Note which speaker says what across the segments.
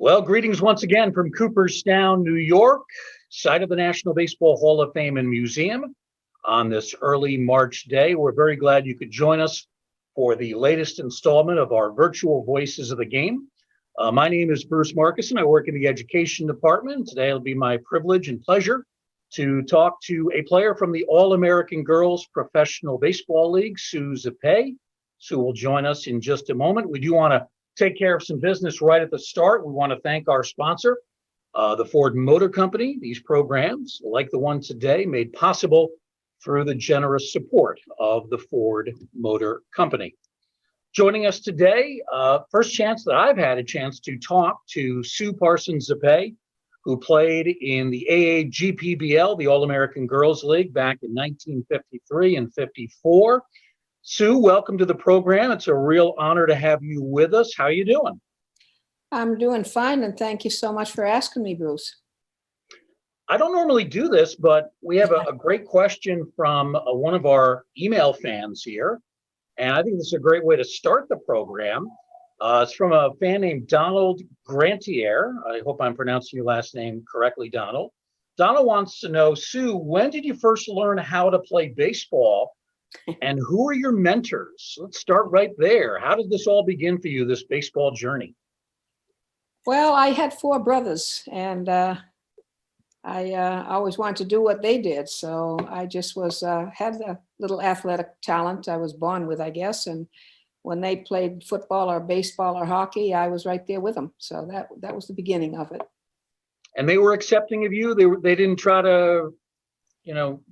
Speaker 1: Well, greetings once again from Cooperstown, New York, site of the National Baseball Hall of Fame and Museum. On this early March day, we're very glad you could join us for the latest installment of our virtual Voices of the Game. My name is Bruce Marcus, and I work in the education department. Today, it'll be my privilege and pleasure to talk to a player from the All-American Girls Professional Baseball League, Sue Zipay. Sue will join us in just a moment. We do want to take care of some business right at the start. We want to thank our sponsor, the Ford Motor Company. These programs, like the one today, made possible through the generous support of the Ford Motor Company. Joining us today, first chance that I've had a chance to talk to Sue Parsons Zipay, who played in the AAGPBL, the All-American Girls League, back in 1953 and 54. Sue, welcome to the program. It's a real honor to have you with us. How are you doing?
Speaker 2: I'm doing fine, and thank you so much for asking me, Bruce.
Speaker 1: I don't normally do this, but we have a great question from one of our email fans here, and I think this is a great way to start the program. It's from a fan named Donald Grantier. I hope I'm pronouncing your last name correctly, Donald. Donald wants to know, Sue, when did you first learn how to play baseball? And who are your mentors? Let's start right there. How did this all begin for you, this baseball journey?
Speaker 2: Well, I had four brothers, and I always wanted to do what they did. So I just had a little athletic talent I was born with, I guess. And when they played football or baseball or hockey, I was right there with them. So that was the beginning of it. And
Speaker 1: they were accepting of you? They didn't try to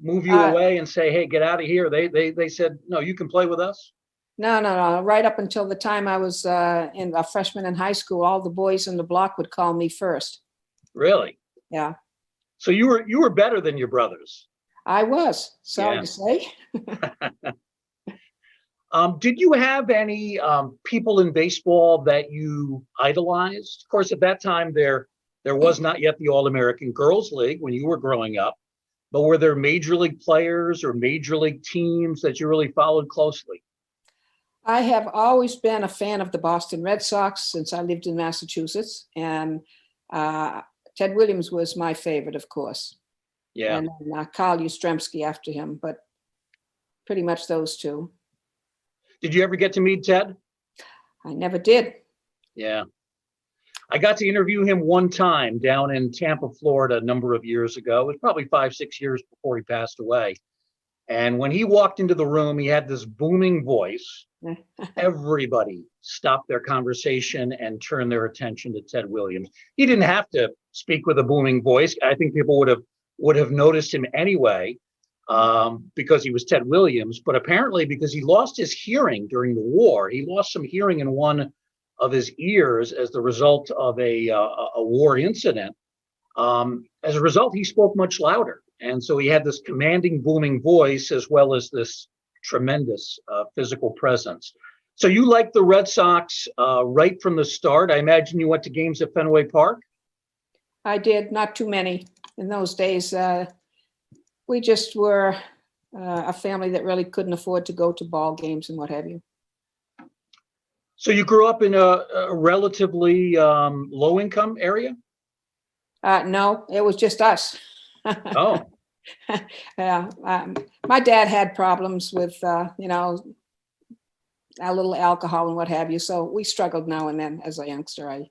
Speaker 1: move you away and say, hey, get out of here. They said, no, you can play with us?
Speaker 2: No. Right up until the time I was in a freshman in high school, all the boys in the block would call me first.
Speaker 1: Really?
Speaker 2: Yeah.
Speaker 1: So you were better than your brothers?
Speaker 2: I was, sorry to say.
Speaker 1: Did you have any people in baseball that you idolized? Of course, at that time, there was not yet the All-American Girls League when you were growing up. But were there major league players or major league teams that you really followed closely?
Speaker 2: I have always been a fan of the Boston Red Sox since I lived in Massachusetts. And Ted Williams was my favorite, of course.
Speaker 1: Yeah.
Speaker 2: And Carl Yastrzemski after him, but pretty much those two.
Speaker 1: Did you ever get to meet Ted?
Speaker 2: I never did.
Speaker 1: Yeah. I got to interview him one time down in Tampa, Florida, a number of years ago. It was probably 5-6 years before he passed away. And when he walked into the room, he had this booming voice. Everybody stopped their conversation and turned their attention to Ted Williams. He didn't have to speak with a booming voice. I think people would have noticed him anyway because he was Ted Williams. But apparently, because he lost his hearing during the war, he lost some hearing in one of his ears as the result of a war incident. As a result, he spoke much louder. And so he had this commanding, booming voice, as well as this tremendous physical presence. So you liked the Red Sox right from the start. I imagine you went to games at Fenway Park?
Speaker 2: I did, not too many. In those days, we just were a family that really couldn't afford to go to ball games and what have you.
Speaker 1: So you grew up in a relatively low-income area?
Speaker 2: No, it was just us.
Speaker 1: Oh.
Speaker 2: Yeah. My dad had problems with, a little alcohol and what have you. So we struggled now and then as a youngster. I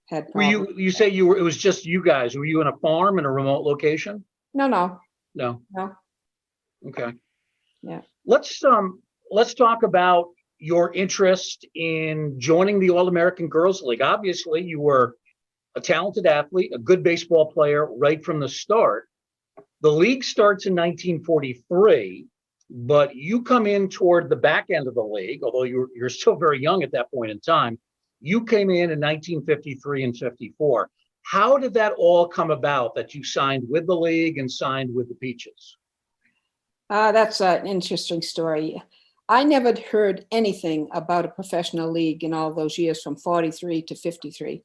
Speaker 2: had problems.
Speaker 1: You say it was just you guys. Were you in a farm in a remote location?
Speaker 2: No.
Speaker 1: Okay.
Speaker 2: Yeah.
Speaker 1: Let's talk about your interest in joining the All-American Girls League. Obviously, you were a talented athlete, a good baseball player right from the start. The league starts in 1943, but you come in toward the back end of the league, although you're still very young at that point in time. You came in 1953 and 54. How did that all come about that you signed with the league and signed with the Peaches?
Speaker 2: That's an interesting story. I never heard anything about a professional league in all those years from 43 to 53.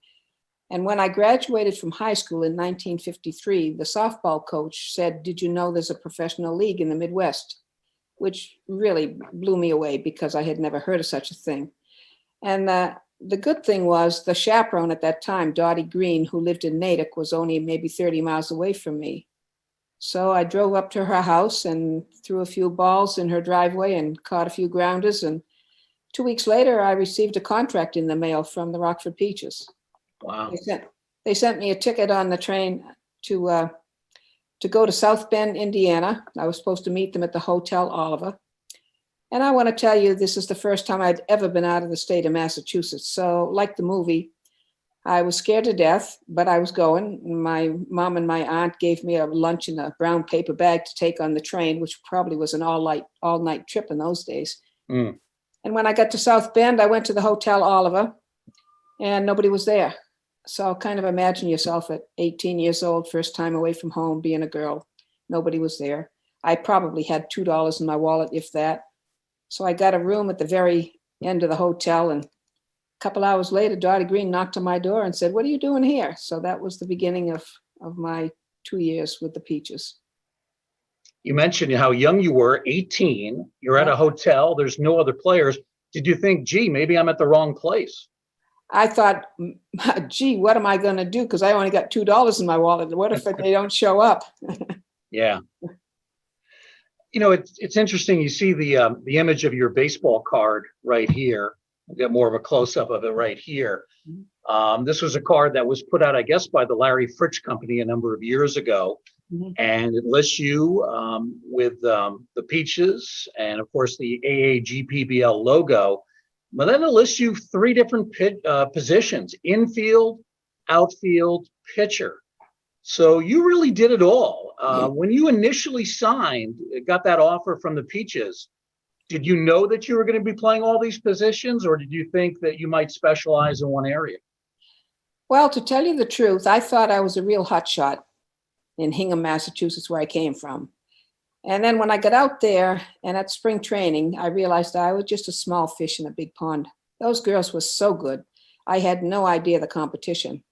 Speaker 2: And when I graduated from high school in 1953, the softball coach said, did you know there's a professional league in the Midwest? Which really blew me away because I had never heard of such a thing. And the good thing was the chaperone at that time, Dottie Green, who lived in Natick, was only maybe 30 miles away from me. So I drove up to her house and threw a few balls in her driveway and caught a few grounders. And 2 weeks later, I received a contract in the mail from the Rockford Peaches.
Speaker 1: Wow.
Speaker 2: They sent me a ticket on the train to go to South Bend, Indiana. I was supposed to meet them at the Hotel Oliver. And I want to tell you, this is the first time I'd ever been out of the state of Massachusetts. So like the movie, I was scared to death, but I was going. My mom and my aunt gave me a lunch in a brown paper bag to take on the train, which probably was an all-night trip in those days.
Speaker 1: Mm.
Speaker 2: And when I got to South Bend, I went to the Hotel Oliver and nobody was there. So kind of imagine yourself at 18 years old, first time away from home, being a girl. Nobody was there. I probably had $2 in my wallet, if that. So I got a room at the very end of the hotel, and a couple hours later, Dottie Green knocked on my door and said, "What are you doing here?" So that was the beginning of my 2 years with the Peaches.
Speaker 1: You mentioned how young you were, 18. You're at a hotel. There's no other players. Did you think, gee, maybe I'm at the wrong place?
Speaker 2: I thought, gee, what am I going to do? Because I only got $2 in my wallet. What if they don't show up?
Speaker 1: Yeah. You know, it's interesting. You see the image of your baseball card right here. We'll get more of a close-up of it right here. This was a card that was put out, I guess, by the Larry Fritsch Company a number of years ago. Mm-hmm. And it lists you with the Peaches and, of course, the AAGPBL logo. But then it lists you 3 different positions: infield, outfield, pitcher. So you really did it all. When you initially got that offer from the Peaches, did you know that you were going to be playing all these positions, or did you think that you might specialize in one area?
Speaker 2: Well, to tell you the truth, I thought I was a real hot shot in Hingham, Massachusetts, where I came from. And then when I got out there and at spring training, I realized I was just a small fish in a big pond. Those girls were so good. I had no idea the competition.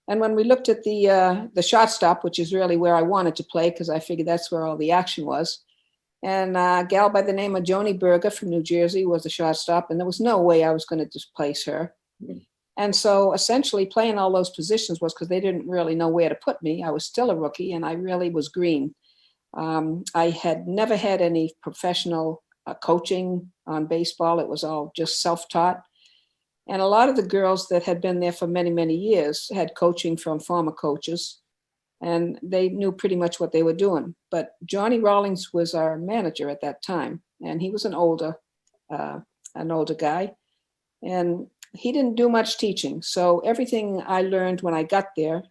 Speaker 2: And when we looked at the shortstop, which is really where I wanted to play, because I figured that's where all the action was, and a gal by the name of Joni Berger from New Jersey was the shortstop, and there was no way I was going to displace her. Mm-hmm. And so essentially playing all those positions was because they didn't really know where to put me. I was still a rookie, and I really was green. I had never had any professional coaching on baseball. It was all just self-taught. And a lot of the girls that had been there for many, many years had coaching from former coaches, and they knew pretty much what they were doing. But Johnny Rawlings was our manager at that time, and he was an older guy, and he didn't do much teaching. So everything I learned when I got there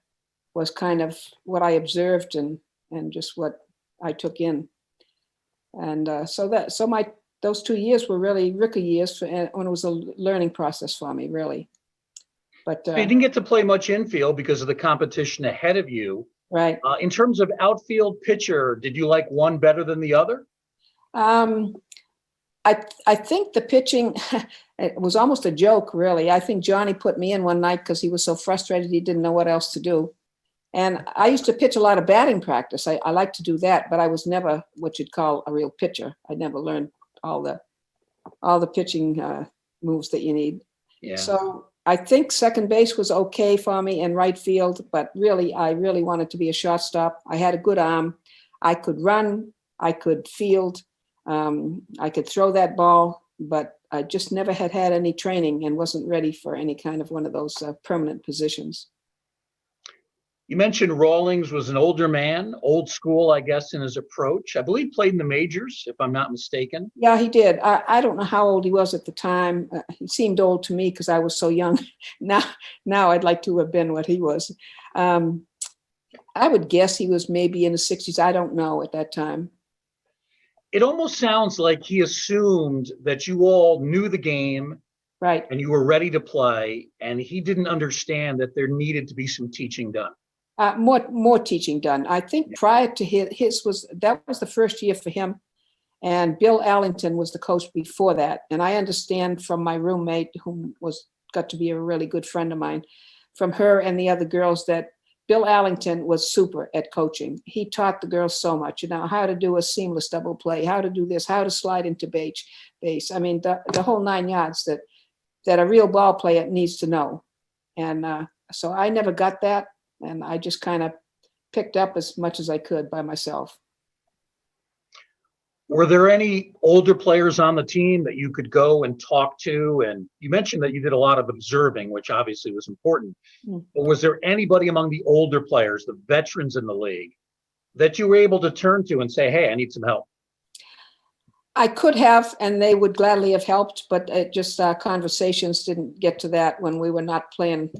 Speaker 2: was kind of what I observed and just what I took in. And those 2 years were really rookie years when it was a learning process for me, really. But
Speaker 1: you didn't get to play much infield because of the competition ahead of you.
Speaker 2: Right.
Speaker 1: In terms of outfield pitcher, did you like one better than the other?
Speaker 2: I think the pitching, it was almost a joke, really. I think Johnny put me in one night because he was so frustrated he didn't know what else to do. And I used to pitch a lot of batting practice. I like to do that, but I was never what you'd call a real pitcher. I never learned all the pitching moves that you need. Yeah. So I think second base was okay for me and right field, but really, I really wanted to be a shortstop. I had a good arm. I could run. I could field. I could throw that ball, but I just never had any training and wasn't ready for any kind of one of those permanent positions.
Speaker 1: You mentioned Rawlings was an older man, old school, I guess, in his approach. I believe played in the majors, if I'm not mistaken.
Speaker 2: Yeah, he did. I don't know how old he was at the time. He seemed old to me because I was so young. Now I'd like to have been what he was. I would guess he was maybe in the 60s. I don't know at that time.
Speaker 1: It almost sounds like he assumed that you all knew the game, right, and you were ready to play, and he didn't understand that there needed to be some teaching done.
Speaker 2: More teaching done. I think prior to his was the first year for him, and Bill Allington was the coach before that. And I understand from my roommate, who got to be a really good friend of mine, from her and the other girls, that Bill Allington was super at coaching. He taught the girls so much, how to do a seamless double play, how to do this, how to slide into base. I mean, the whole 9 yards. That that a real ball player needs to know. And so I never got that. And I just kind of picked up as much as I could by myself.
Speaker 1: Were there any older players on the team that you could go and talk to? And you mentioned that you did a lot of observing, which obviously was important. But was there anybody among the older players, the veterans in the league, that you were able to turn to and say, hey, I need some help?
Speaker 2: I could have, and they would gladly have helped, but it just conversations didn't get to that. When we were not playing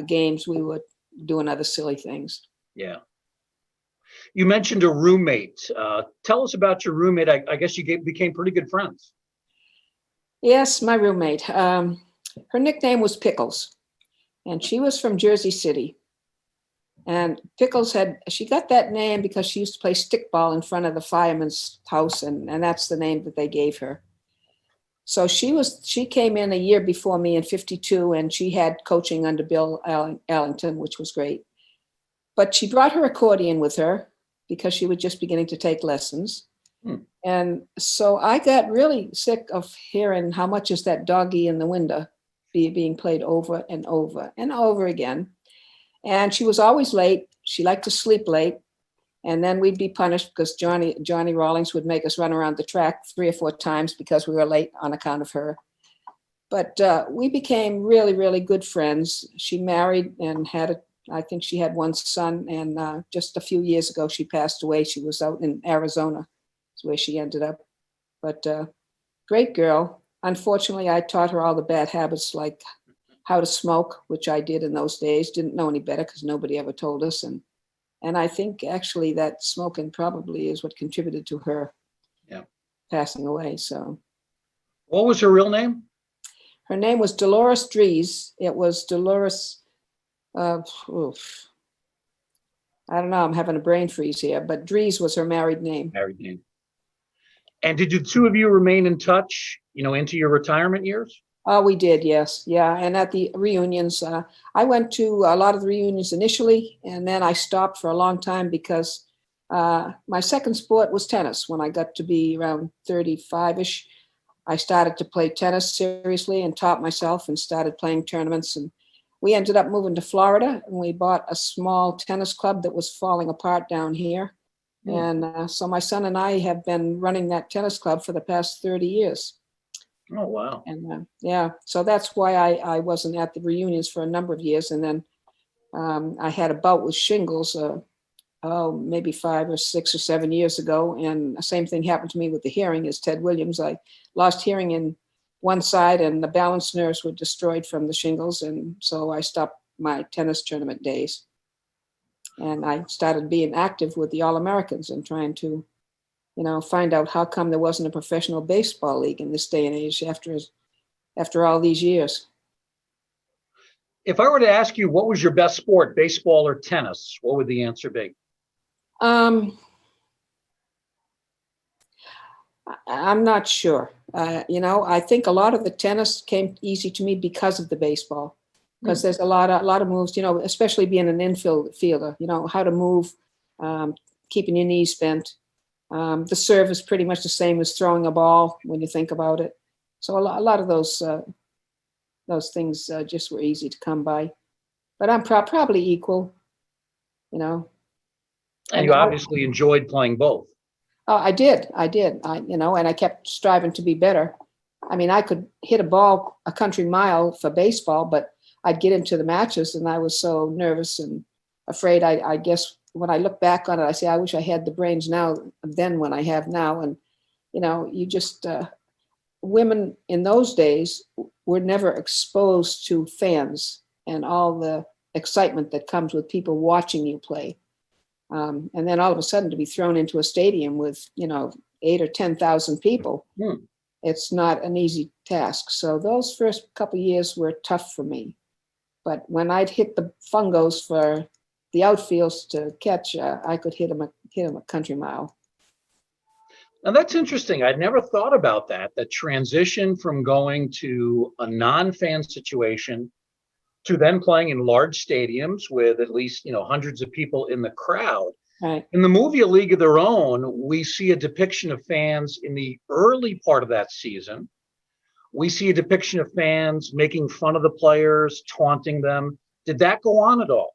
Speaker 2: games, we were doing other silly things.
Speaker 1: Yeah. You mentioned a roommate. Tell us about your roommate. I guess you became pretty good friends.
Speaker 2: Yes, my roommate. Her nickname was Pickles, and she was from Jersey City. And Pickles she got that name because she used to play stickball in front of the fireman's house, and that's the name that they gave her. So she came in a year before me in 52, and she had coaching under Bill Allington, which was great. But she brought her accordion with her because she was just beginning to take lessons. And so I got really sick of hearing how much is that doggy in the window being played over and over and over again. And she was always late. She liked to sleep late. And then we'd be punished because Johnny Rawlings would make us run around the track 3 or 4 times because we were late on account of her. But we became really, really good friends. She married and I think she had 1 son. And just a few years ago, she passed away. She was out in Arizona. That's where she ended up. But great girl. Unfortunately, I taught her all the bad habits, like how to smoke, which I did in those days. Didn't know any better because nobody ever told us. And I think actually that smoking probably is what contributed to her passing away. So,
Speaker 1: what was her real name?
Speaker 2: Her name was Dolores Dries. It was Dolores. I don't know. I'm having a brain freeze here, but Dries was her married name.
Speaker 1: Married name. And did the 2 of you remain in touch, into your retirement years?
Speaker 2: Oh, we did, yes. Yeah. And at the reunions, I went to a lot of the reunions initially, and then I stopped for a long time because my second sport was tennis. When I got to be around 35-ish, I started to play tennis seriously and taught myself and started playing tournaments. And we ended up moving to Florida, and we bought a small tennis club that was falling apart down here. And so my son and I have been running that tennis club for the past 30 years.
Speaker 1: Oh, wow.
Speaker 2: And so that's why I wasn't at the reunions for a number of years. And then I had a bout with shingles, maybe 5 or 6 or 7 years ago. And the same thing happened to me with the hearing as Ted Williams. I lost hearing in one side and the balance nerves were destroyed from the shingles. And so I stopped my tennis tournament days. And I started being active with the All-Americans and trying to find out how come there wasn't a professional baseball league in this day and age after all these years.
Speaker 1: If I were to ask you, what was your best sport, baseball or tennis, what would the answer be?
Speaker 2: I'm not sure. I think a lot of the tennis came easy to me because of the baseball, because there's a lot of moves, especially being an infield fielder, how to move, keeping your knees bent. The serve is pretty much the same as throwing a ball when you think about it. So a lot of those things just were easy to come by. But I'm probably equal, And
Speaker 1: you obviously enjoyed playing both.
Speaker 2: Oh, I did. And I kept striving to be better. I mean, I could hit a ball a country mile for baseball, but I'd get into the matches and I was so nervous and afraid. I guess when I look back on it, I say, I wish I had the brains then when I have now. And, you just, women in those days were never exposed to fans and all the excitement that comes with people watching you play. And then all of a sudden to be thrown into a stadium with, 8 or 10,000 people, it's not an easy task. So those first couple of years were tough for me. But when I'd hit the fungos for the outfields to catch, I could hit them a country mile.
Speaker 1: Now that's interesting. I'd never thought about that transition from going to a non-fan situation to then playing in large stadiums with at least, hundreds of people in the crowd.
Speaker 2: Right.
Speaker 1: In the movie A League of Their Own, we see a depiction of fans in the early part of that season we see a depiction of fans making fun of the players, taunting them. Did that go on at all?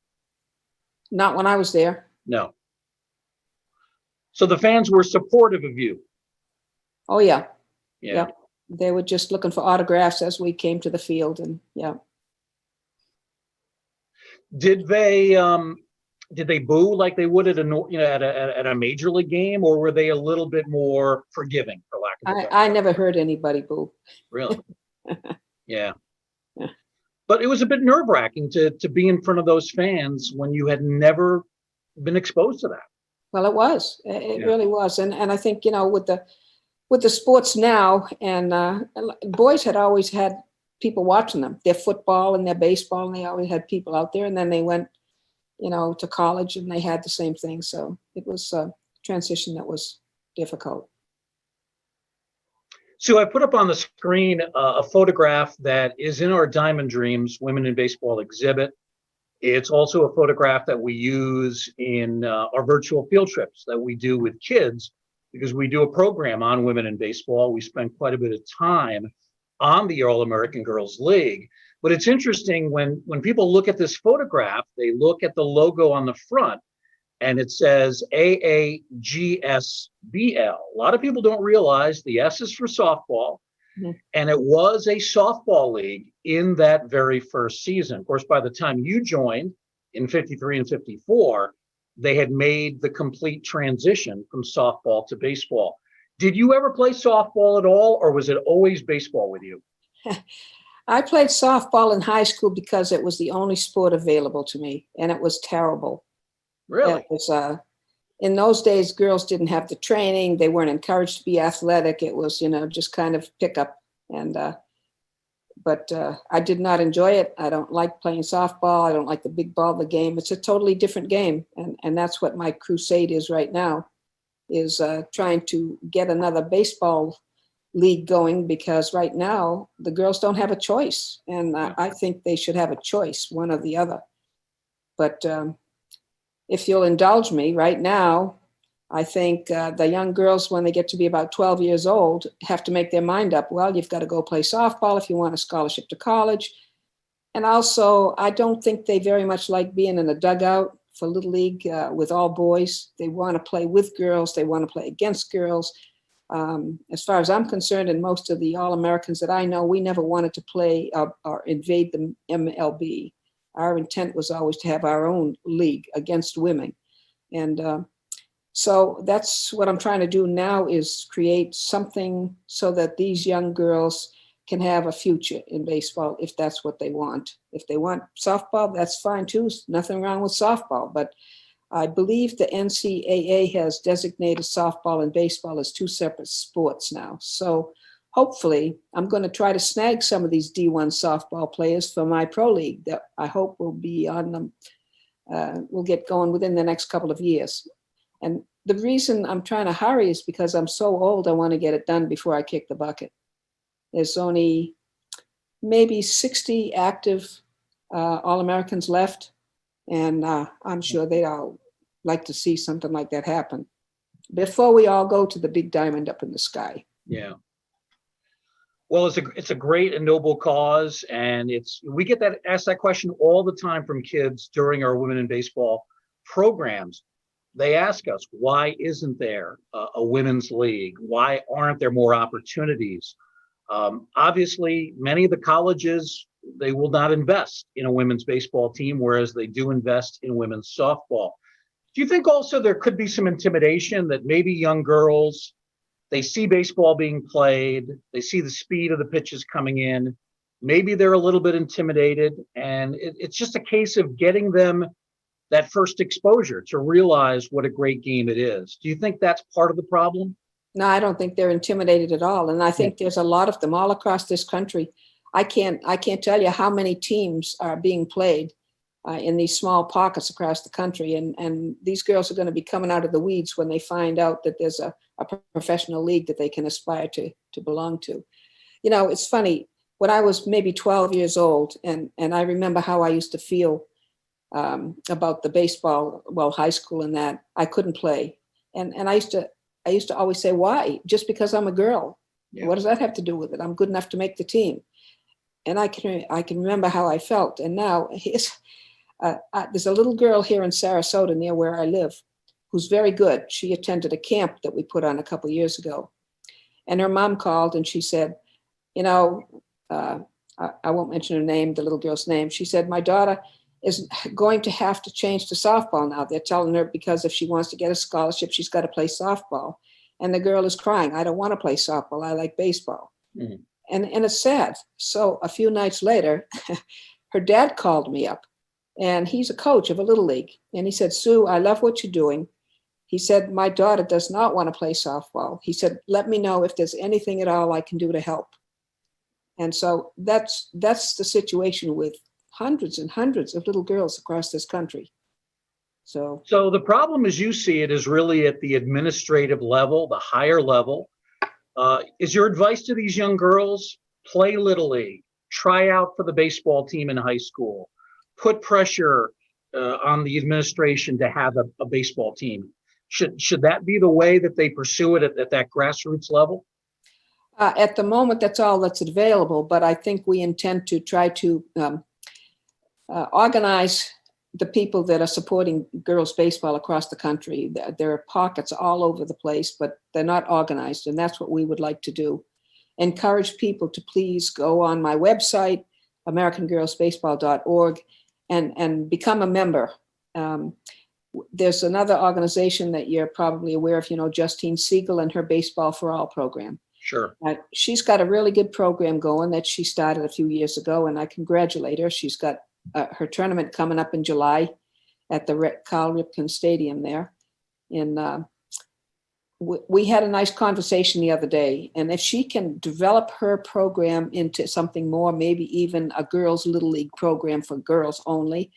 Speaker 2: Not when I was there.
Speaker 1: No. So the fans were supportive of you.
Speaker 2: Oh, yeah.
Speaker 1: Yeah.
Speaker 2: Yeah. They were just looking for autographs as we came to the field, and yeah.
Speaker 1: Did they boo like they would at a major league game, or were they a little bit more forgiving, for lack of a better
Speaker 2: I
Speaker 1: word?
Speaker 2: never heard anybody boo.
Speaker 1: Really? Yeah.
Speaker 2: Yeah.
Speaker 1: But it was a bit nerve-wracking to be in front of those fans when you had never been exposed to that.
Speaker 2: Well, it was. It
Speaker 1: Yeah.
Speaker 2: really was. And I think, with the sports now, and boys had always had people watching them, their football and their baseball, and they always had people out there. And then they went, to college, and they had the same thing. So it was a transition that was difficult.
Speaker 1: So I put up on the screen a photograph that is in our Diamond Dreams Women in Baseball exhibit. It's also a photograph that we use in our virtual field trips that we do with kids, because we do a program on women in baseball. We spend quite a bit of time on the All-American Girls League. But it's interesting when people look at this photograph, they look at the logo on the front, and it says AAGSBL. A lot of people don't realize the S is for softball. Mm-hmm. And it was a softball league in that very first season. Of course, by the time you joined in 53 and 54, they had made the complete transition from softball to baseball. Did you ever play softball at all, or was it always baseball with you?
Speaker 2: I played softball in high school because it was the only sport available to me, and it was terrible.
Speaker 1: Really?
Speaker 2: It was, in those days, girls didn't have the training. They weren't encouraged to be athletic. It was, just kind of pick up. And but I did not enjoy it. I don't like playing softball. I don't like the big ball of the game. It's a totally different game. And that's what my crusade is right now, is trying to get another baseball league going, because right now the girls don't have a choice. And I think they should have a choice, one or the other. But if you'll indulge me, right now, I think the young girls, when they get to be about 12 years old, have to make their mind up. Well, you've got to go play softball if you want a scholarship to college. And also, I don't think they very much like being in a dugout for Little League with all boys. They want to play with girls. They want to play against girls. As far as I'm concerned, and most of the All-Americans that I know, we never wanted to play or invade the MLB. Our intent was always to have our own league against women. And so that's what I'm trying to do now, is create something so that these young girls can have a future in baseball if that's what they want. If they want softball, that's fine too. Nothing wrong with softball. But I believe the NCAA has designated softball and baseball as two separate sports now. So hopefully I'm going to try to snag some of these D1 softball players for my pro league that I hope will be on them. We'll get going within the next couple of years. And the reason I'm trying to hurry is because I'm so old, I want to get it done before I kick the bucket. There's only maybe 60 active All-Americans left. And I'm sure they'd all like to see something like that happen before we all go to the big diamond up in the sky.
Speaker 1: Yeah. Well, it's a great and noble cause, and we get asked that question all the time from kids during our Women in Baseball programs. They ask us, why isn't there a women's league? Why aren't there more opportunities? Obviously, many of the colleges, they will not invest in a women's baseball team, whereas they do invest in women's softball. Do you think also there could be some intimidation that maybe young girls, they see baseball being played, they see the speed of the pitches coming in, maybe they're a little bit intimidated, and it's just a case of getting them that first exposure to realize what a great game it is. Do you think that's part of the problem?
Speaker 2: No, I don't think they're intimidated at all. And I think there's a lot of them all across this country. I can't tell you how many teams are being played in these small pockets across the country. And these girls are going to be coming out of the weeds when they find out that there's a professional league that they can aspire to belong to. It's funny, when I was maybe 12 years old, and I remember how I used to feel about the baseball, high school, and that I couldn't play. And I used to always say, why? Just because I'm a girl.
Speaker 1: Yeah.
Speaker 2: What does that have to do with it? I'm good enough to make the team. And I can remember how I felt. And now there's a little girl here in Sarasota near where I live who's very good. She attended a camp that we put on a couple of years ago. And her mom called and she said, you know, I won't mention her name, the little girl's name. She said, my daughter is going to have to change to softball now. They're telling her because if she wants to get a scholarship, she's got to play softball. And the girl is crying, I don't want to play softball. I like baseball. Mm-hmm. And it's sad. So a few nights later, her dad called me up, and he's a coach of a little league. And he said, Sue, I love what you're doing. He said, my daughter does not want to play softball. He said, let me know if there's anything at all I can do to help. And so that's the situation with hundreds and hundreds of little girls across this country. So
Speaker 1: the problem as you see it is really at the administrative level, the higher level. Is your advice to these young girls, play Little League, try out for the baseball team in high school, put pressure on the administration to have a baseball team? Should that be the way that they pursue it at that grassroots level?
Speaker 2: At the moment, that's all that's available, but I think we intend to try to organize the people that are supporting girls baseball across the country. There are pockets all over the place, but they're not organized, and that's what we would like to do. Encourage people to please go on my website, americangirlsbaseball.org, and become a member. There's another organization that you're probably aware of, Justine Siegel and her Baseball for All program.
Speaker 1: Sure.
Speaker 2: She's got a really good program going that she started a few years ago, and I congratulate her. She's got her tournament coming up in July at the Carl Ripken Stadium there. And we had a nice conversation the other day, and if she can develop her program into something more, maybe even a girls' little league program for girls only,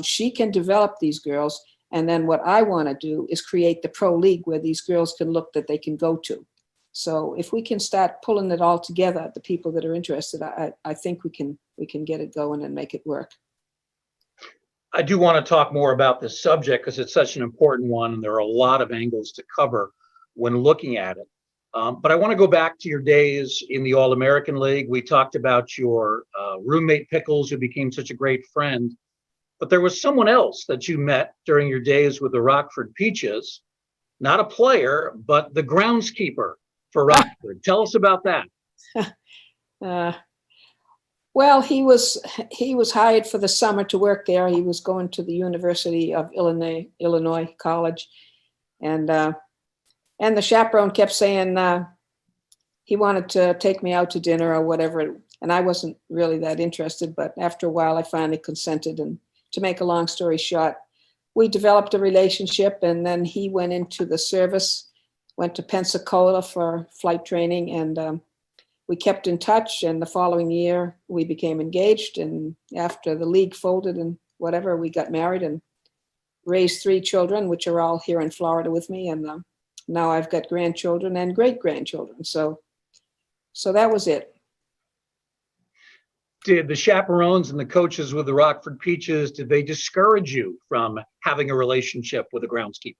Speaker 2: she can develop these girls. And then what I want to do is create the pro league where these girls can look that they can go to. So if we can start pulling it all together, the people that are interested, I think we can get it going and make it work.
Speaker 1: I do want to talk more about this subject because it's such an important one, and there are a lot of angles to cover when looking at it. But I want to go back to your days in the All-American League. We talked about your roommate Pickles, who became such a great friend. But there was someone else that you met during your days with the Rockford Peaches, not a player, but the groundskeeper for Rockford. Tell us about that.
Speaker 2: Well, he was hired for the summer to work there. He was going to the University of Illinois College, and the chaperone kept saying he wanted to take me out to dinner or whatever, and I wasn't really that interested. But after a while, I finally consented. And to make a long story short, we developed a relationship, and then he went into the service, went to Pensacola for flight training, and we kept in touch. And the following year, we became engaged. And after the league folded and whatever, we got married and raised 3 children, which are all here in Florida with me. And now I've got grandchildren and great-grandchildren. So that was it.
Speaker 1: Did the chaperones and the coaches with the Rockford Peaches, did they discourage you from having a relationship with a groundskeeper?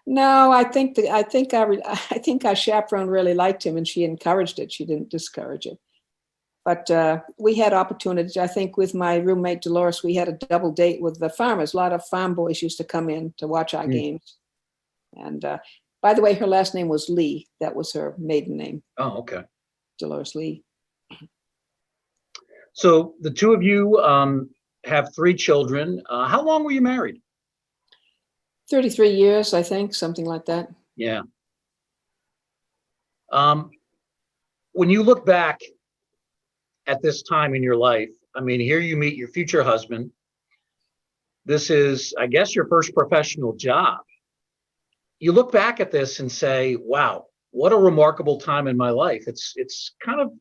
Speaker 2: No, I think our chaperone really liked him, and she encouraged it. She didn't discourage it. But we had opportunities. I think with my roommate Dolores, we had a double date with the farmers. A lot of farm boys used to come in to watch our games. And by the way, her last name was Lee. That was her maiden name.
Speaker 1: Oh, okay.
Speaker 2: Dolores Lee.
Speaker 1: So the two of you have 3 children. How long were you married?
Speaker 2: 33 years, I think, something like that.
Speaker 1: Yeah. When you look back at this time in your life, I mean, here you meet your future husband. This is, I guess, your first professional job. You look back at this and say, wow, what a remarkable time in my life. It's kind of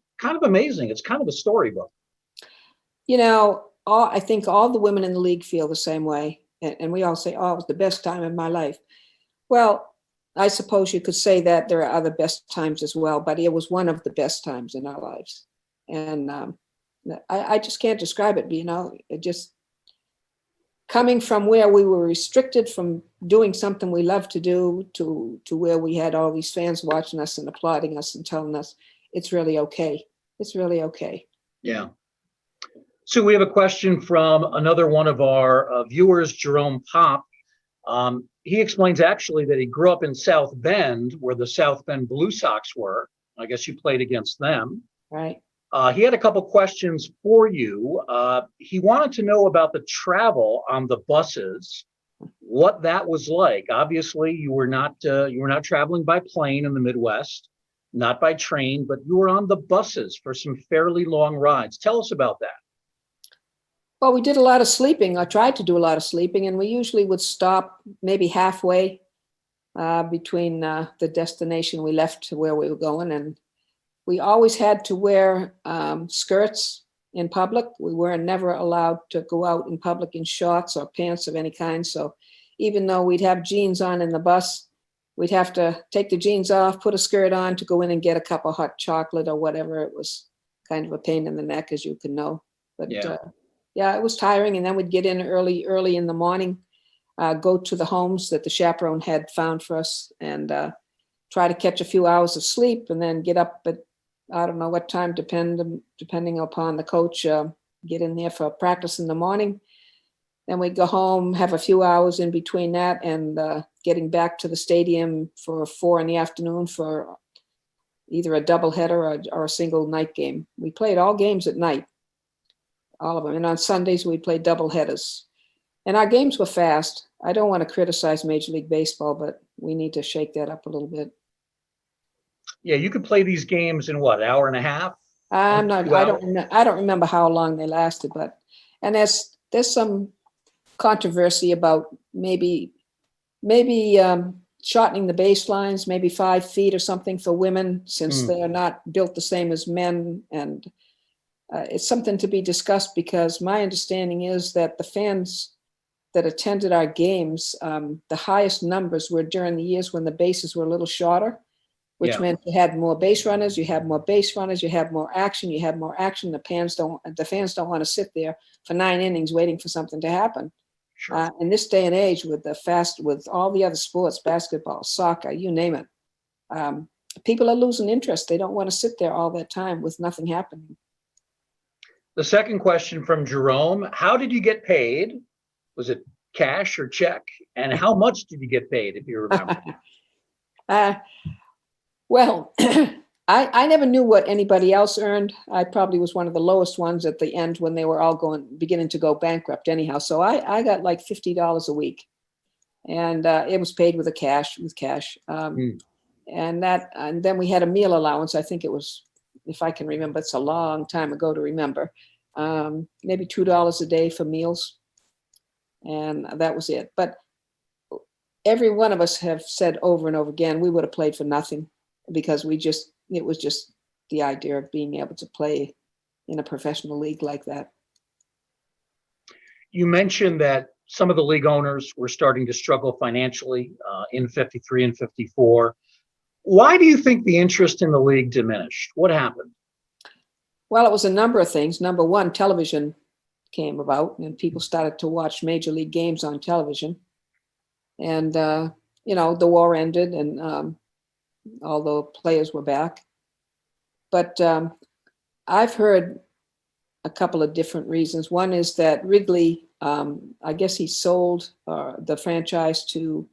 Speaker 1: amazing. It's kind of a storybook.
Speaker 2: I think all the women in the league feel the same way. And we all say, oh, it was the best time in my life. Well, I suppose you could say that there are other best times as well, but it was one of the best times in our lives. And I just can't describe it, it just coming from where we were restricted from doing something we love to do to where we had all these fans watching us and applauding us and telling us it's really okay. It's really okay.
Speaker 1: Yeah. So we have a question from another one of our viewers, Jerome Pop. He explains actually that he grew up in South Bend, where the South Bend Blue Sox were. I guess you played against them.
Speaker 2: Right.
Speaker 1: He had a couple questions for you. He wanted to know about the travel on the buses, what that was like. Obviously, you were not traveling by plane in the Midwest, not by train, but you were on the buses for some fairly long rides. Tell us about that.
Speaker 2: Well, we did a lot of sleeping. I tried to do a lot of sleeping, and we usually would stop maybe halfway between the destination we left to where we were going. And we always had to wear skirts in public. We were never allowed to go out in public in shorts or pants of any kind. So even though we'd have jeans on in the bus, we'd have to take the jeans off, put a skirt on to go in and get a cup of hot chocolate or whatever. It was kind of a pain in the neck, as you can know. But yeah, it was tiring. And then we'd get in early in the morning, go to the homes that the chaperone had found for us, and try to catch a few hours of sleep, and then get up at, I don't know what time, depending upon the coach, get in there for practice in the morning. Then we'd go home, have a few hours in between that, and getting back to the stadium for 4 p.m. for either a doubleheader or a single night game. We played all games at night, all of them. And on Sundays, we played doubleheaders. And our games were fast. I don't want to criticize Major League Baseball, but we need to shake that up a little bit.
Speaker 1: Yeah, you could play these games in what, hour and a half?
Speaker 2: I don't remember how long they lasted, but, and there's some controversy about maybe shortening the baselines, maybe 5 feet or something for women, since they are not built the same as men. And it's something to be discussed, because my understanding is that the fans that attended our games, the highest numbers were during the years when the bases were a little shorter, which meant you had more base runners, you have more base runners, you have more action, The fans don't want to sit there for 9 innings waiting for something to happen. Sure. In this day and age, with all the other sports, basketball, soccer, you name it, people are losing interest. They don't want to sit there all that time with nothing happening.
Speaker 1: The second question from Jerome: how did you get paid? Was it cash or check? And how much did you get paid, if you remember?
Speaker 2: Well, I never knew what anybody else earned. I probably was one of the lowest ones at the end when they were all beginning to go bankrupt anyhow. So I got like $50 a week, and it was paid with cash. And then we had a meal allowance. I think it was, if I can remember, it's a long time ago to remember, maybe $2 a day for meals. And that was it. But every one of us have said over and over again, we would have played for nothing, because it was just the idea of being able to play in a professional league like that.
Speaker 1: You mentioned that some of the league owners were starting to struggle financially in 53 and 54. Why do you think the interest in the league diminished? What happened?
Speaker 2: Well, it was a number of things. Number one, television came about, and people started to watch major league games on television. And, the war ended, and all the players were back. But I've heard a couple of different reasons. One is that Wrigley, I guess he sold the franchise to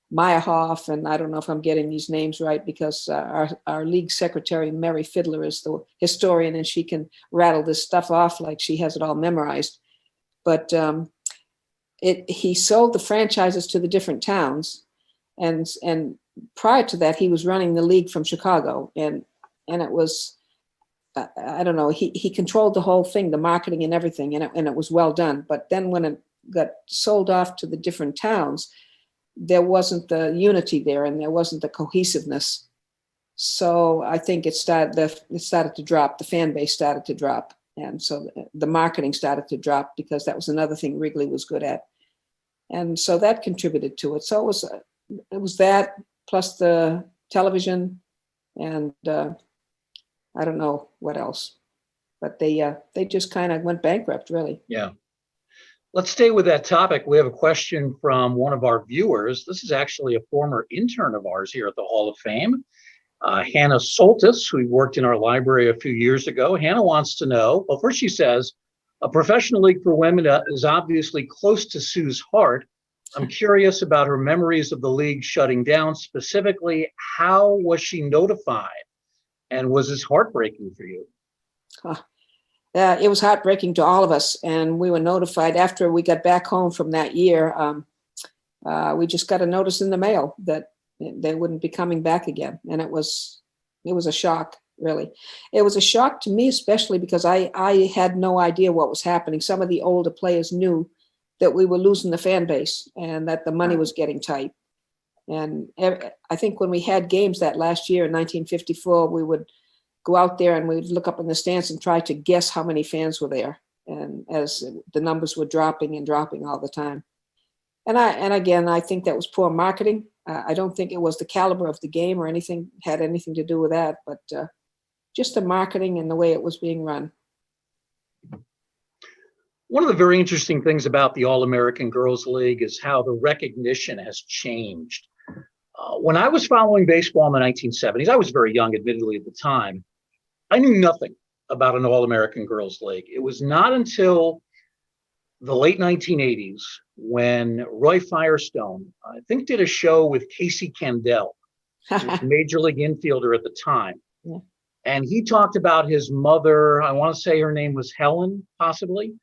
Speaker 2: Meyerhoff, and I don't know if I'm getting these names right, because our league secretary, Mary Fiddler, is the historian, and she can rattle this stuff off like she has it all memorized. But he sold the franchises to the different towns, and prior to that, he was running the league from Chicago, and it was, I don't know, he controlled the whole thing, the marketing and everything, and it was well done. But then when it got sold off to the different towns, there wasn't the unity there, and there wasn't the cohesiveness. So I think it started to drop. The fan base started to drop, and so the marketing started to drop, because that was another thing Wrigley was good at, and so that contributed to it. So it was that, plus the television, and I don't know what else, but they just kind of went bankrupt, really.
Speaker 1: Yeah. Let's stay with that topic. We have a question from one of our viewers. This is actually a former intern of ours here at the Hall of Fame. Hannah Soltis, who worked in our library a few years ago. Hannah wants to know, well, first she says, a professional league for women is obviously close to Sue's heart. I'm curious about her memories of the league shutting down. Specifically, how was she notified? And was this heartbreaking for you?
Speaker 2: It was heartbreaking to all of us. And we were notified after we got back home from that year. We just got a notice in the mail that they wouldn't be coming back again. And it was a shock, really. It was a shock to me, especially because I had no idea what was happening. Some of the older players knew that we were losing the fan base and that the money was getting tight. And I think when we had games that last year in 1954, we would go out there and we'd look up in the stands and try to guess how many fans were there. And as the numbers were dropping and dropping all the time. And again, I think that was poor marketing. I don't think it was the caliber of the game or anything had anything to do with that, but just the marketing and the way it was being run.
Speaker 1: One of the very interesting things about the All-American Girls League is how the recognition has changed. When I was following baseball in the 1970s, I was very young, admittedly, at the time. I knew nothing about an All-American Girls League. It was not until the late 1980s when Roy Firestone, I think, did a show with Casey Candell, who was a major league infielder at the time.
Speaker 2: Yeah.
Speaker 1: And he talked about his mother. I want to say her name was Helen, possibly.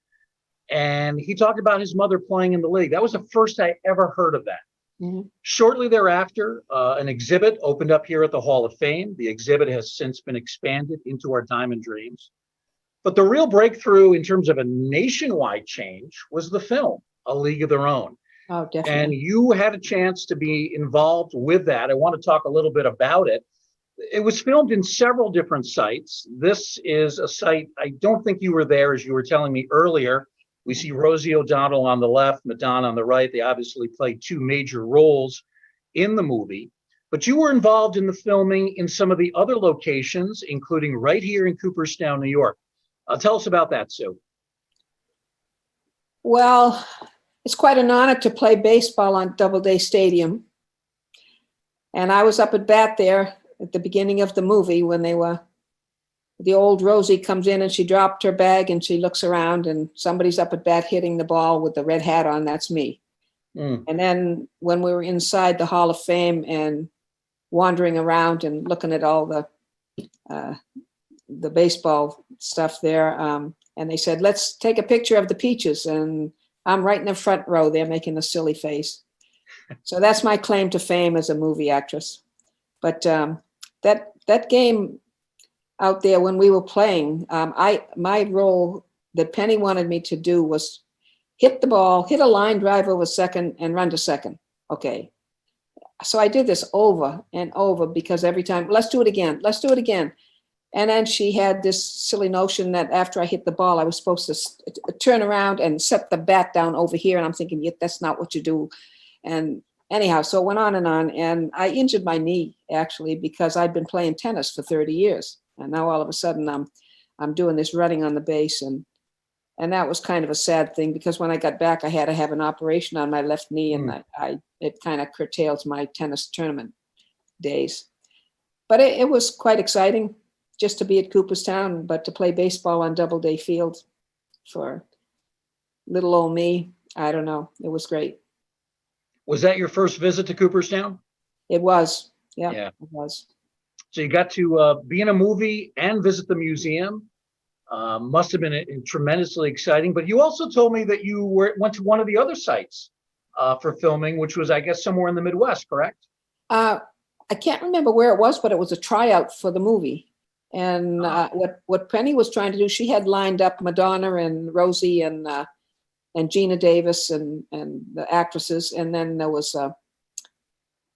Speaker 1: And he talked about his mother playing in the league. That was the first I ever heard of that.
Speaker 2: Mm-hmm.
Speaker 1: Shortly thereafter, an exhibit opened up here at the Hall of Fame. The exhibit has since been expanded into our Diamond Dreams. But the real breakthrough in terms of a nationwide change was the film, A League of Their Own.
Speaker 2: Oh, definitely.
Speaker 1: And you had a chance to be involved with that. I want to talk a little bit about it. It was filmed in several different sites. This is a site, I don't think you were there, as you were telling me earlier. We see Rosie O'Donnell on the left, Madonna on the right. They obviously played two major roles in the movie. But you were involved in the filming in some of the other locations, including right here in Cooperstown, New York. Tell us about that, Sue.
Speaker 2: Well, it's quite an honor to play baseball on Doubleday Stadium. And I was up at bat there at the beginning of the movie when the old Rosie comes in and she dropped her bag and she looks around and somebody's up at bat hitting the ball with the red hat on. That's me. Mm. And then when we were inside the Hall of Fame and wandering around and looking at all the baseball stuff there, and they said, let's take a picture of the Peaches. And I'm right in the front row. They're making a silly face. So that's my claim to fame as a movie actress. But that game out there when we were playing, my role that Penny wanted me to do was hit the ball, hit a line drive over second and run to second. Okay. So I did this over and over because every time, let's do it again. And then she had this silly notion that after I hit the ball, I was supposed to turn around and set the bat down over here. And I'm thinking, yeah, that's not what you do. And anyhow, so it went on. And I injured my knee, actually, because I'd been playing tennis for 30 years. And now all of a sudden I'm doing this running on the base. And that was kind of a sad thing because when I got back, I had to have an operation on my left knee. And it kind of curtails my tennis tournament days. But it was quite exciting just to be at Cooperstown, but to play baseball on Doubleday Field for little old me, I don't know. It was great.
Speaker 1: Was that your first visit to Cooperstown?
Speaker 2: It was. Yeah,
Speaker 1: it
Speaker 2: was.
Speaker 1: So you got to be in a movie and visit the museum. Must have been tremendously exciting. But you also told me that you went to one of the other sites for filming, which was, I guess, somewhere in the Midwest, correct?
Speaker 2: I can't remember where it was, but it was a tryout for the movie. And what Penny was trying to do, she had lined up Madonna and Rosie and Gina Davis and the actresses. And then there was,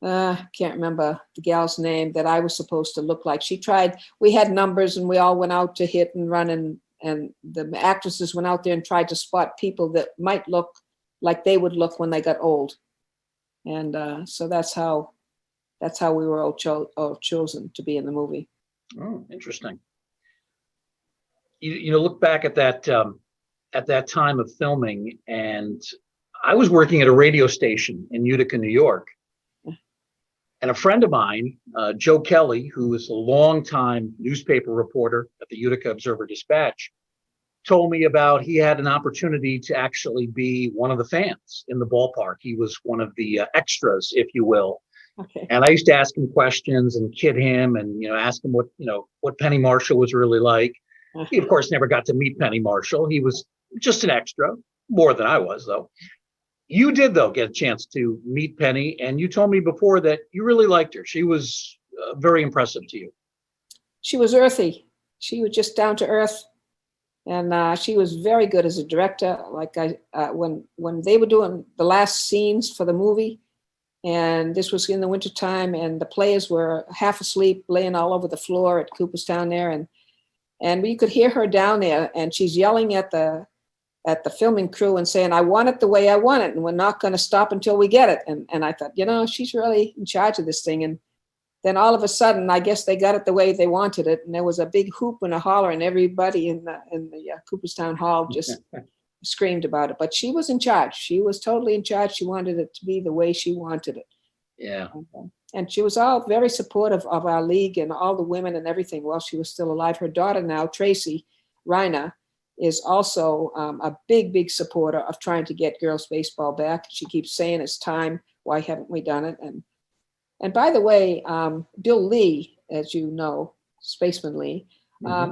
Speaker 2: can't remember the gal's name that I was supposed to look like. She tried, we had numbers and we all went out to hit and run and the actresses went out there and tried to spot people that might look like they would look when they got old. And so that's how we were all chosen to be in the movie.
Speaker 1: Oh, interesting. You know, look back at that time of filming, and I was working at a radio station in Utica, New York, And a friend of mine, Joe Kelly, who is a longtime newspaper reporter at the Utica Observer-Dispatch, told me about he had an opportunity to actually be one of the fans in the ballpark. He was one of the extras, if you will.
Speaker 2: Okay.
Speaker 1: And I used to ask him questions and kid him and, ask him what Penny Marshall was really like. He, of course, never got to meet Penny Marshall. He was just an extra, more than I was, though. You did, though, get a chance to meet Penny, and you told me before that you really liked her. She was very impressive to you.
Speaker 2: She was earthy. She was just down to earth, and she was very good as a director. Like when they were doing the last scenes for the movie, and this was in the wintertime, and the players were half asleep, laying all over the floor at Cooperstown there, and we could hear her down there, and she's yelling at the filming crew and saying, "I want it the way I want it, and we're not going to stop until we get it." And I thought, she's really in charge of this thing. And then all of a sudden, I guess they got it the way they wanted it, and there was a big hoop and a holler, and everybody in the Cooperstown Hall just screamed about it. But she was in charge. She was totally in charge. She wanted it to be the way she wanted it.
Speaker 1: Yeah.
Speaker 2: And she was all very supportive of our league and all the women and everything while she was still alive. Her daughter now, Tracy Reiner, is also a big supporter of trying to get girls baseball back. She keeps saying it's time. Why haven't we done it? And by the way, Bill Lee, as you know, Spaceman Lee,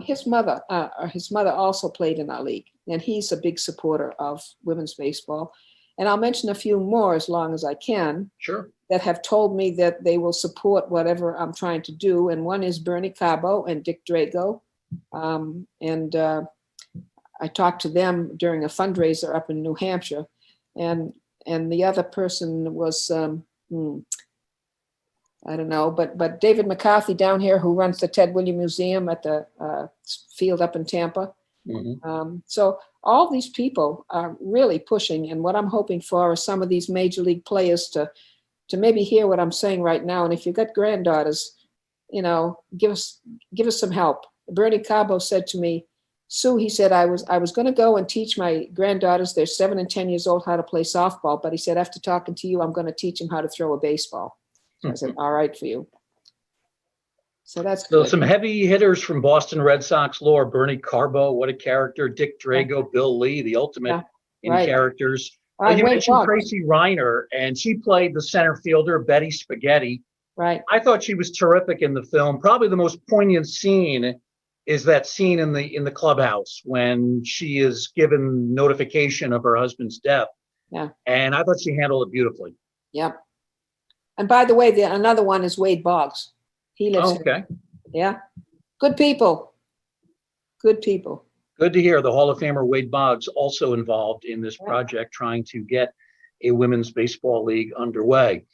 Speaker 2: his mother also played in our league, and he's a big supporter of women's baseball. And I'll mention a few more as long as I can.
Speaker 1: Sure.
Speaker 2: That have told me that they will support whatever I'm trying to do. And one is Bernie Carbo and Dick Drago. I talked to them during a fundraiser up in New Hampshire, and the other person was I don't know, but David McCarthy down here, who runs the Ted Williams Museum at the field up in Tampa. So all these people are really pushing, and what I'm hoping for is some of these major league players to maybe hear what I'm saying right now. And if you've got granddaughters, give us some help. Bernie Carbo said to me, "Sue," he said, I was going to go and teach my granddaughters, they're 7 and 10 years old, how to play softball. But he said, after talking to you, I'm going to teach them how to throw a baseball. I said, all right for you. So that's
Speaker 1: so
Speaker 2: good.
Speaker 1: some heavy hitters from Boston Red Sox lore. Bernie Carbo, what a character. Dick Drago, Bill Lee, the ultimate in characters. You mentioned Tracy Reiner, and she played the center fielder, Betty Spaghetti.
Speaker 2: Right.
Speaker 1: I thought she was terrific in the film. Probably the most poignant scene is that scene in the clubhouse when she is given notification of her husband's death.
Speaker 2: Yeah.
Speaker 1: And I thought she handled it beautifully.
Speaker 2: Yep. And by the way, another one is Wade Boggs. He lives
Speaker 1: okay.
Speaker 2: here. Yeah. Good people. Good people.
Speaker 1: Good to hear. The Hall of Famer Wade Boggs also involved in this project, trying to get a women's baseball league underway.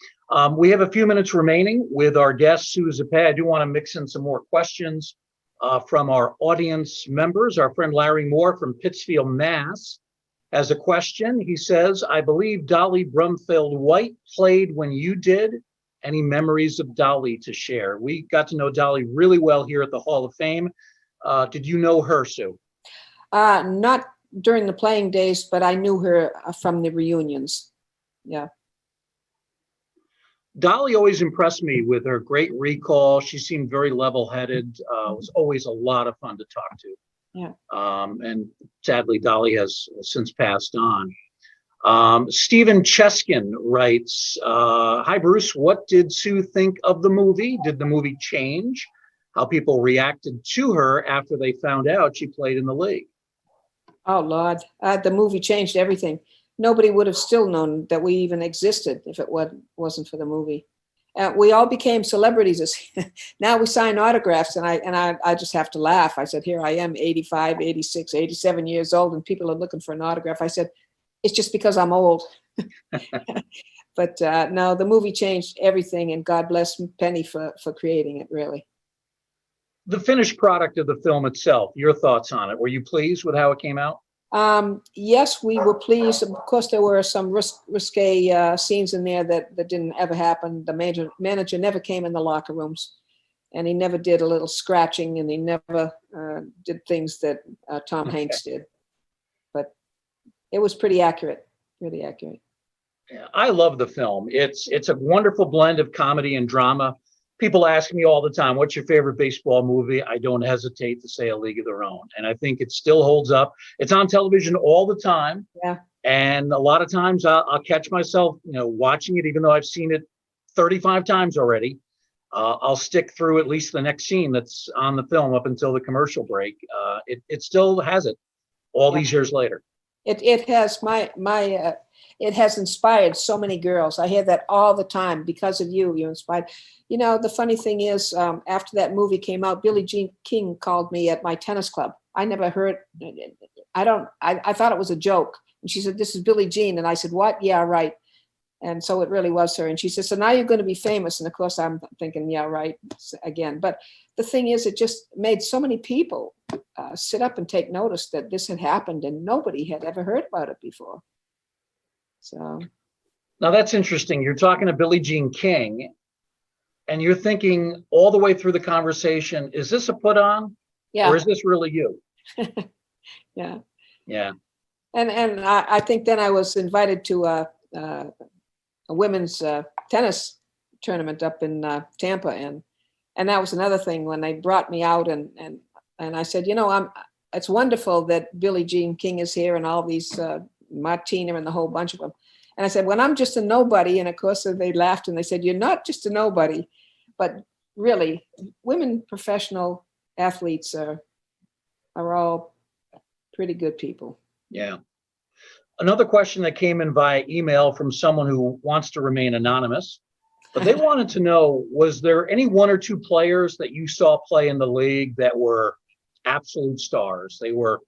Speaker 1: We have a few minutes remaining with our guest, Sue Zipay. I do want to mix in some more questions from our audience members. Our friend Larry Moore from Pittsfield, Mass. has a question. He says, I believe Dolly Brumfield White played when you did. Any memories of Dolly to share? We got to know Dolly really well here at the Hall of Fame. Did you know her, Sue?
Speaker 2: Not during the playing days, but I knew her from the reunions. Yeah.
Speaker 1: Dolly always impressed me with her great recall. She seemed very level-headed. It was always a lot of fun to talk to.
Speaker 2: Yeah.
Speaker 1: And sadly, Dolly has since passed on. Stephen Cheskin writes, hi, Bruce. What did Sue think of the movie? Did the movie change how people reacted to her after they found out she played in the league?
Speaker 2: Oh, Lord. The movie changed everything. Nobody would have still known that we even existed if it wasn't for the movie. We all became celebrities. Now we sign autographs, and I just have to laugh. I said, here I am, 85, 86, 87 years old, and people are looking for an autograph. I said, it's just because I'm old. But no, the movie changed everything, and God bless Penny for creating it, really.
Speaker 1: The finished product of the film itself, your thoughts on it. Were you pleased with how it came out?
Speaker 2: Yes, we were pleased. Of course, there were some risque scenes in there that didn't ever happen. The manager never came in the locker rooms, and he never did a little scratching, and he never did things that Tom Hanks did. But it was pretty accurate, really accurate.
Speaker 1: I love the film. It's a wonderful blend of comedy and drama. People ask me all the time, what's your favorite baseball movie? I don't hesitate to say A League of Their Own. And I think it still holds up. It's on television all the time.
Speaker 2: Yeah.
Speaker 1: And a lot of times I'll catch myself, watching it, even though I've seen it 35 times already. I'll stick through at least the next scene that's on the film up until the commercial break. It still has it all these years later.
Speaker 2: It has it has inspired so many girls. I hear that all the time. Because of you, you inspired. The funny thing is, after that movie came out, Billie Jean King called me at my tennis club. I never heard. I thought it was a joke. And she said, "This is Billie Jean," and I said, "What? Yeah, right." And so it really was her. And she said, "So now you're going to be famous." And of course, I'm thinking, "Yeah, right," again. But the thing is, it just made so many people sit up and take notice that this had happened, and nobody had ever heard about it before. So
Speaker 1: now that's interesting. You're talking to Billie Jean King, and you're thinking all the way through the conversation, is this a put on?
Speaker 2: Yeah.
Speaker 1: Or is this really you?
Speaker 2: Yeah.
Speaker 1: Yeah.
Speaker 2: And I think then I was invited to a women's tennis tournament up in Tampa, and that was another thing when they brought me out, and I said, it's wonderful that Billie Jean King is here and all these Martina and the whole bunch of them. And I said, when I'm just a nobody, and of course they laughed and they said, "You're not just a nobody," but really, women professional athletes are all pretty good people.
Speaker 1: Yeah. Another question that came in via email from someone who wants to remain anonymous, but they wanted to know, was there any one or two players that you saw play in the league that were absolute stars? They were,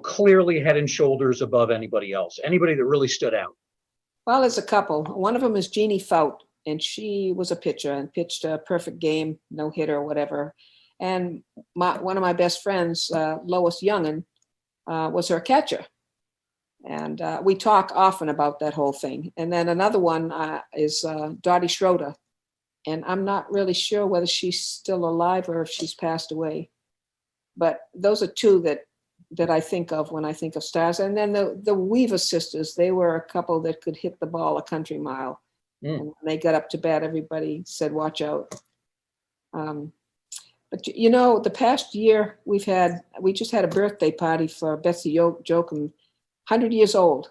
Speaker 1: clearly head and shoulders above anybody else, anybody that really stood out?
Speaker 2: Well, there's a couple. One of them is Jeannie Faut, and she was a pitcher and pitched a perfect game, no hitter or whatever. And one of my best friends, Lois Youngin, was her catcher. And we talk often about that whole thing. And then another one is Dottie Schroeder. And I'm not really sure whether she's still alive or if she's passed away. But those are two that I think of when I think of stars. And then the Weaver sisters, they were a couple that could hit the ball a country mile. And when they got up to bat, everybody said, "Watch out." But the past year we just had a birthday party for Betsy Jochum, 100 years old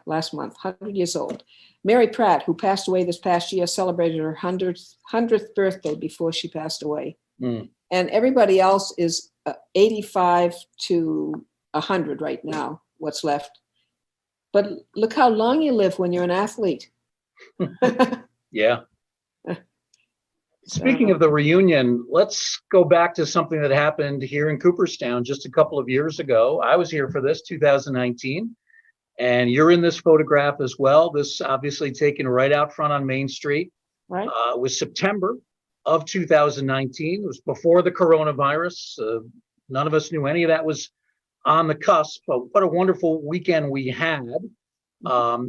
Speaker 2: last month, 100 years old. Mary Pratt, who passed away this past year, celebrated her 100th birthday before she passed away. And everybody else is 85 to 100 right now, what's left. But look how long you live when you're an athlete.
Speaker 1: Yeah. Speaking of the reunion, let's go back to something that happened here in Cooperstown just a couple of years ago. I was here for this, 2019, and you're in this photograph as well. This obviously taken right out front on Main Street.
Speaker 2: Right.
Speaker 1: It was September of 2019. It was before the coronavirus. None of us knew any of that was on the cusp, but what a wonderful weekend we had.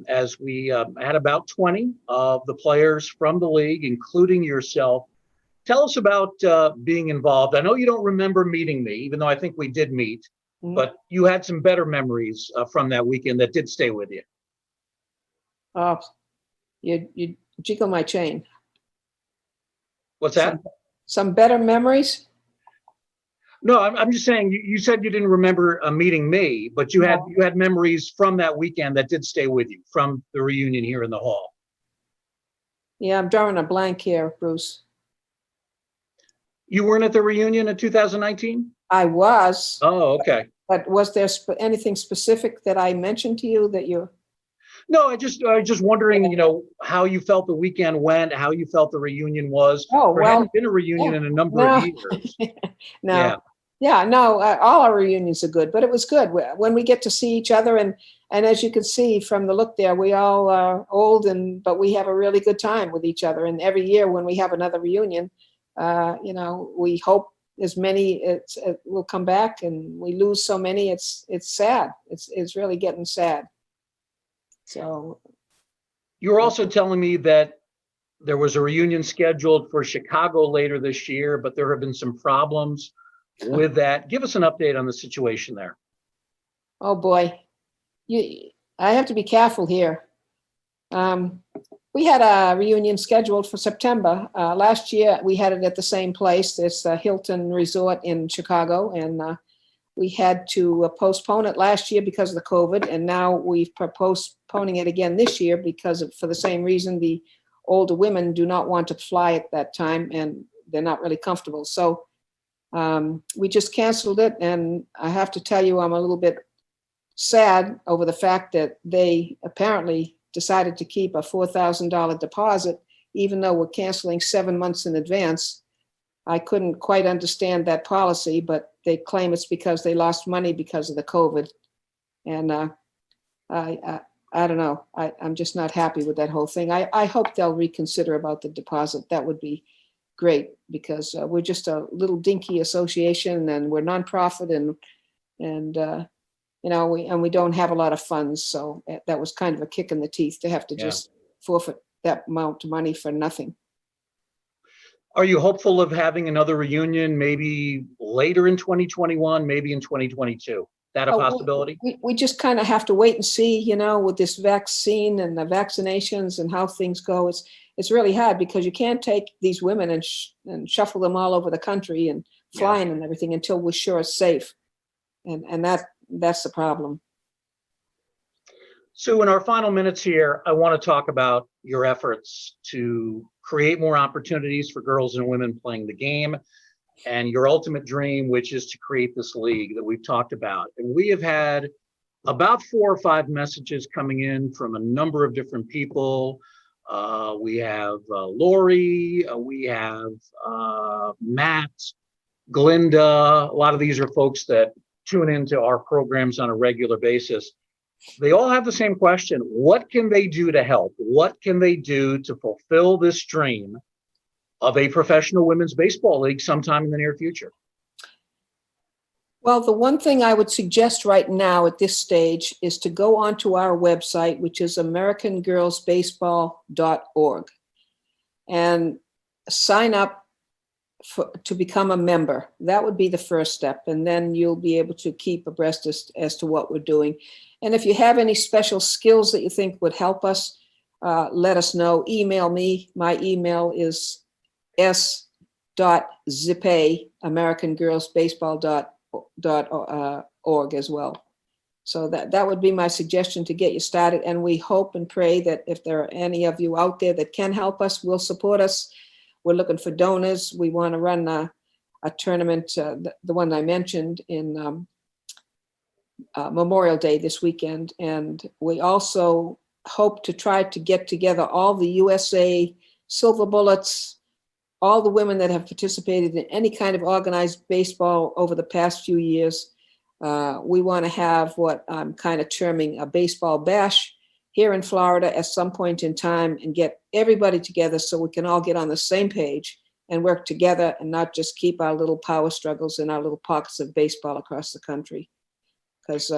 Speaker 1: As we had about 20 of the players from the league, including yourself. Tell us about being involved. I know you don't remember meeting me, even though I think we did meet, but you had some better memories from that weekend that did stay with you.
Speaker 2: Oh, you jiggle my chain.
Speaker 1: What's that?
Speaker 2: Some better memories?
Speaker 1: No, I'm just saying, you said you didn't remember meeting me, but you had memories from that weekend that did stay with you from the reunion here in the hall.
Speaker 2: Yeah, I'm drawing a blank here, Bruce.
Speaker 1: You weren't at the reunion in 2019?
Speaker 2: I was.
Speaker 1: Oh, okay.
Speaker 2: But was there anything specific that I mentioned to you that you?
Speaker 1: No, I just wondering, how you felt the weekend went, how you felt the reunion was.
Speaker 2: Oh,
Speaker 1: there
Speaker 2: well,
Speaker 1: hadn't been a reunion in a number of years.
Speaker 2: No. Yeah, no, all our reunions are good, but it was good when we get to see each other. And as you can see from the look there, we all are old, but we have a really good time with each other. And every year when we have another reunion, we hope as many will come back, and we lose so many. It's sad. It's really getting sad. So.
Speaker 1: You were also telling me that there was a reunion scheduled for Chicago later this year, but there have been some problems with that. Give us an update on the situation there.
Speaker 2: Oh boy, I have to be careful here. We had a reunion scheduled for September. Last year, we had it at the same place. It's the Hilton Resort in Chicago, and we had to postpone it last year because of the COVID, and now we've postponing it again this year for the same reason. The older women do not want to fly at that time, and they're not really comfortable. So we just canceled it, and I have to tell you, I'm a little bit sad over the fact that they apparently decided to keep a $4,000 deposit, even though we're canceling 7 months in advance. I couldn't quite understand that policy, but they claim it's because they lost money because of the COVID. And I don't know. I'm just not happy with that whole thing. I hope they'll reconsider about the deposit. That would be great, because we're just a little dinky association, and we're nonprofit, and we don't have a lot of funds. So that was kind of a kick in the teeth to have to just forfeit that amount of money for nothing.
Speaker 1: Are you hopeful of having another reunion maybe later in 2021, maybe in 2022? That a possibility?
Speaker 2: We just kind of have to wait and see, with this vaccine and the vaccinations and how things go. It's really hard, because you can't take these women and shuffle them all over the country and flying and everything until we're sure it's safe. And that's the problem.
Speaker 1: Sue, in our final minutes here, I want to talk about your efforts to create more opportunities for girls and women playing the game, and your ultimate dream, which is to create this league that we've talked about. And we have had about 4 or 5 messages coming in from a number of different people. We have Lori, we have Matt, Glinda. A lot of these are folks that tune into our programs on a regular basis. They all have the same question. What can they do to help? What can they do to fulfill this dream of a professional women's baseball league sometime in the near future?
Speaker 2: Well, the one thing I would suggest right now at this stage is to go onto our website, which is AmericanGirlsBaseball.org, and sign up to become a member. That would be the first step. And then you'll be able to keep abreast as to what we're doing. And if you have any special skills that you think would help us, let us know. Email me. My email is s.zipay, AmericanGirlsBaseball.org as well. So that would be my suggestion to get you started. And we hope and pray that if there are any of you out there that can help us, will support us. We're looking for donors. We want to run a tournament, the one I mentioned, in Memorial Day this weekend. And we also hope to try to get together all the USA Silver Bullets, all the women that have participated in any kind of organized baseball over the past few years. We want to have what I'm kind of terming a baseball bash here in Florida at some point in time, and get everybody together so we can all get on the same page and work together, and not just keep our little power struggles in our little pockets of baseball across the country. Because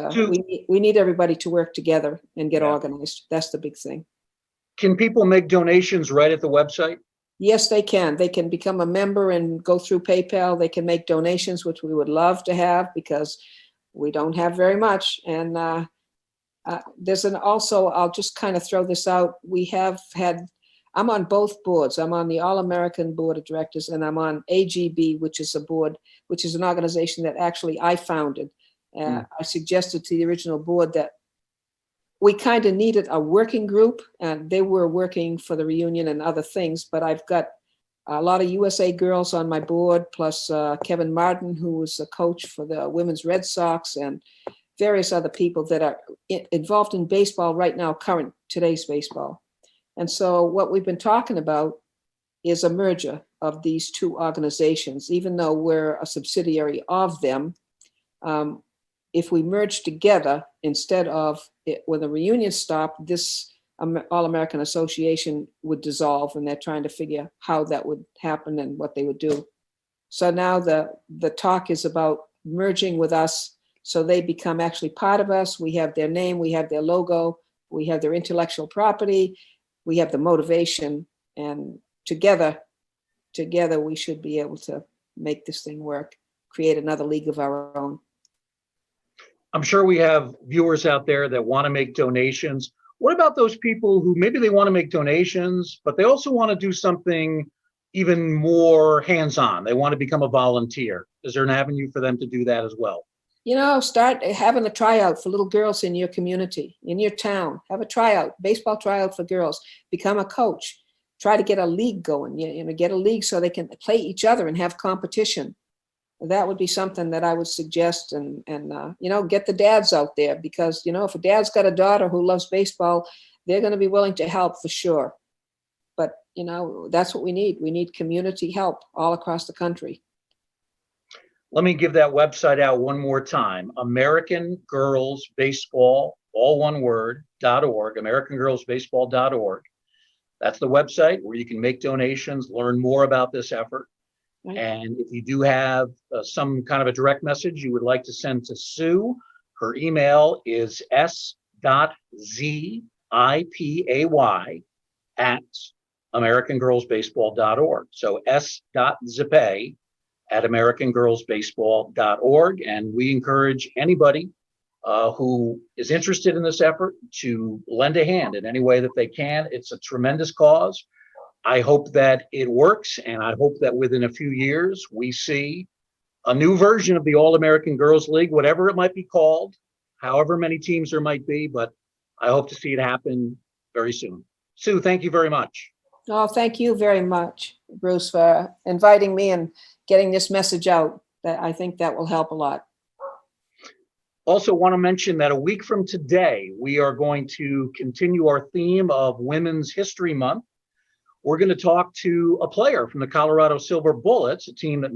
Speaker 2: we need everybody to work together and get organized. That's the big thing.
Speaker 1: Can people make donations right at the website?
Speaker 2: Yes, they can. They can become a member and go through PayPal. They can make donations, which we would love to have, because we don't have very much. And there's also, I'll just kind of throw this out. I'm on both boards. I'm on the All-American Board of Directors, and I'm on AGB, which is an organization that actually I founded. I suggested to the original board that we kind of needed a working group, and they were working for the reunion and other things, but I've got a lot of USA girls on my board, plus Kevin Martin, who was a coach for the Women's Red Sox, and various other people that are involved in baseball right now, today's baseball. And so what we've been talking about is a merger of these two organizations, even though we're a subsidiary of them. If we merge together, instead of when the reunion stopped, this All-American Association would dissolve, and they're trying to figure how that would happen and what they would do. So now the talk is about merging with us, so they become actually part of us. We have their name, we have their logo, we have their intellectual property, we have the motivation, and together we should be able to make this thing work, create another league of our own.
Speaker 1: I'm sure we have viewers out there that want to make donations. What about those people who maybe they want to make donations, but they also want to do something even more hands-on? They want to become a volunteer. Is there an avenue for them to do that as well?
Speaker 2: Start having a tryout for little girls in your community, in your town. Have a tryout, baseball tryout for girls. Become a coach. Try to get a league going. Get a league so they can play each other and have competition. That would be something that I would suggest, and get the dads out there, because if a dad's got a daughter who loves baseball, they're going to be willing to help for sure. But that's what we need. We need community help all across the country.
Speaker 1: Let me give that website out one more time. American Girls Baseball, all one word, .org, AmericanGirlsBaseball.org. That's the website where you can make donations, learn more about this effort. Right. And if you do have some kind of a direct message you would like to send to Sue, her email is s.zipay@AmericanGirlsBaseball.org. So s.zipay at AmericanGirlsBaseball.org. And we encourage anybody who is interested in this effort to lend a hand in any way that they can. It's a tremendous cause. I hope that it works, and I hope that within a few years we see a new version of the All-American Girls League, whatever it might be called, however many teams there might be, but I hope to see it happen very soon. Sue, thank you very much.
Speaker 2: Oh, thank you very much, Bruce, for inviting me and getting this message out. I think that will help a lot.
Speaker 1: Also want to mention that a week from today, we are going to continue our theme of Women's History Month. We're going to talk to a player from the Colorado Silver Bullets, a team that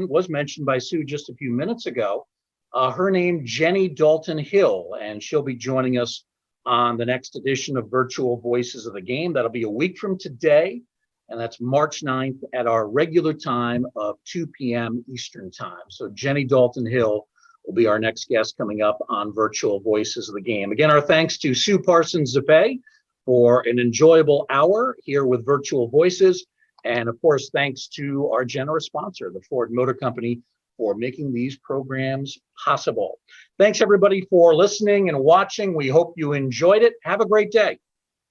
Speaker 1: was mentioned by Sue just a few minutes ago. Her name, Jenny Dalton Hill, and she'll be joining us on the next edition of Virtual Voices of the Game. That'll be a week from today, and that's March 9th at our regular time of 2 p.m. Eastern Time. So Jenny Dalton Hill will be our next guest coming up on Virtual Voices of the Game. Again, our thanks to Sue Zipay for an enjoyable hour here with Virtual Voices. And of course, thanks to our generous sponsor, the Ford Motor Company, for making these programs possible. Thanks everybody for listening and watching. We hope you enjoyed it. Have a great day.